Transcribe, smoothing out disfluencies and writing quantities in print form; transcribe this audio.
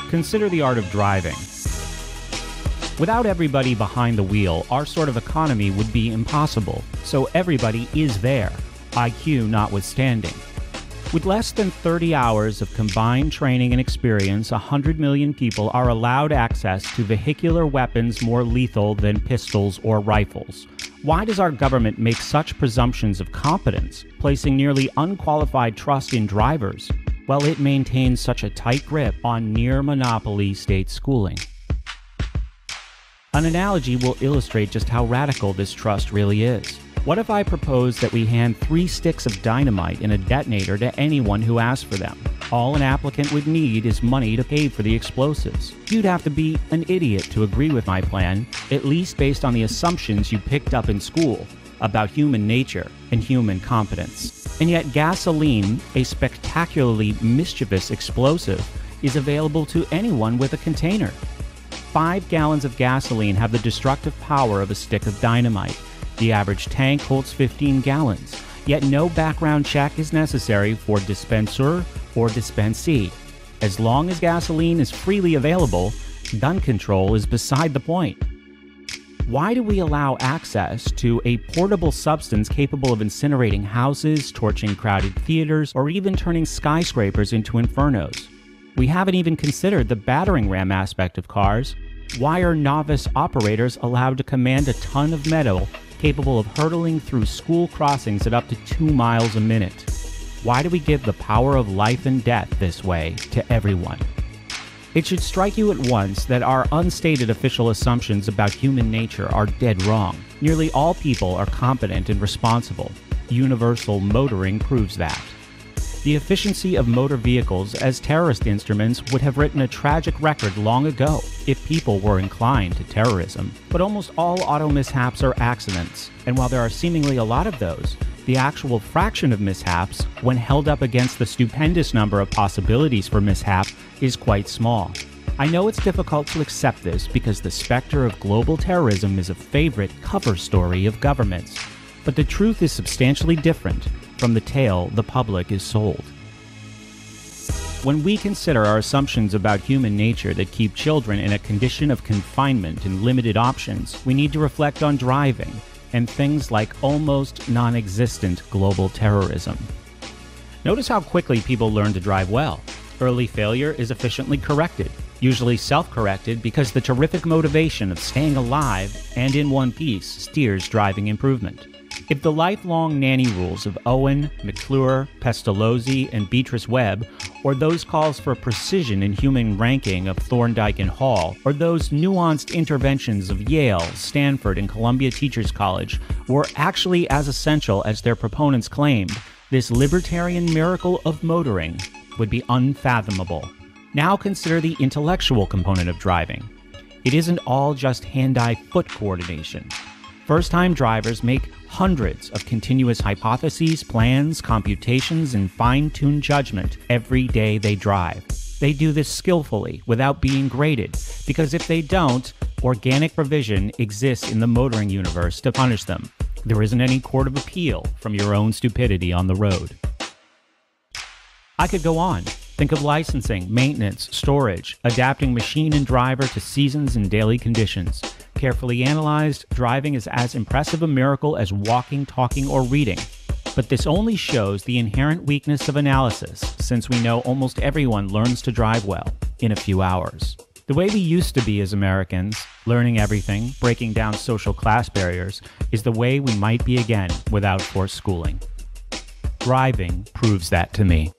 Consider the art of driving. Without everybody behind the wheel, our sort of economy would be impossible, so everybody is there, IQ notwithstanding. With less than 30 hours of combined training and experience, 100 million people are allowed access to vehicular weapons more lethal than pistols or rifles. Why does our government make such presumptions of competence, placing nearly unqualified trust in drivers, while it maintains such a tight grip on near-monopoly state schooling? An analogy will illustrate just how radical this trust really is. What if I propose that we hand 3 sticks of dynamite and a detonator to anyone who asks for them? All an applicant would need is money to pay for the explosives. You'd have to be an idiot to agree with my plan, at least based on the assumptions you picked up in school about human nature and human competence. And yet gasoline, a spectacularly mischievous explosive, is available to anyone with a container. 5 gallons of gasoline have the destructive power of a stick of dynamite. The average tank holds 15 gallons, yet no background check is necessary for dispenser or dispensee. As long as gasoline is freely available, gun control is beside the point. Why do we allow access to a portable substance capable of incinerating houses, torching crowded theaters, or even turning skyscrapers into infernos? We haven't even considered the battering ram aspect of cars. Why are novice operators allowed to command a ton of metal capable of hurtling through school crossings at up to 2 miles a minute? Why do we give the power of life and death this way to everyone? It should strike you at once that our unstated official assumptions about human nature are dead wrong. Nearly all people are competent and responsible. Universal motoring proves that. The efficiency of motor vehicles as terrorist instruments would have written a tragic record long ago if people were inclined to terrorism. But almost all auto mishaps are accidents, and while there are seemingly a lot of those, the actual fraction of mishaps, when held up against the stupendous number of possibilities for mishap, is quite small. I know it's difficult to accept this because the specter of global terrorism is a favorite cover story of governments, but the truth is substantially different from the tale the public is sold. When we consider our assumptions about human nature that keep children in a condition of confinement and limited options, we need to reflect on driving and things like almost non-existent global terrorism. Notice how quickly people learn to drive well. Early failure is efficiently corrected, usually self-corrected because the terrific motivation of staying alive and in one piece steers driving improvement. If the lifelong nanny rules of Owen, McClure, Pestalozzi, and Beatrice Webb, or those calls for precision in human ranking of Thorndike and Hall, or those nuanced interventions of Yale, Stanford, and Columbia Teachers College were actually as essential as their proponents claimed, this libertarian miracle of motoring would be unfathomable. Now consider the intellectual component of driving. It isn't all just hand-eye foot coordination. First-time drivers make hundreds of continuous hypotheses, plans, computations, and fine-tuned judgment every day they drive. They do this skillfully without being graded, because if they don't, organic provision exists in the motoring universe to punish them. There isn't any court of appeal from your own stupidity on the road. I could go on. Think of licensing, maintenance, storage, adapting machine and driver to seasons and daily conditions. Carefully analyzed, driving is as impressive a miracle as walking, talking, or reading. But this only shows the inherent weakness of analysis, since we know almost everyone learns to drive well in a few hours. The way we used to be as Americans, learning everything, breaking down social class barriers, is the way we might be again without forced schooling. Driving proves that to me.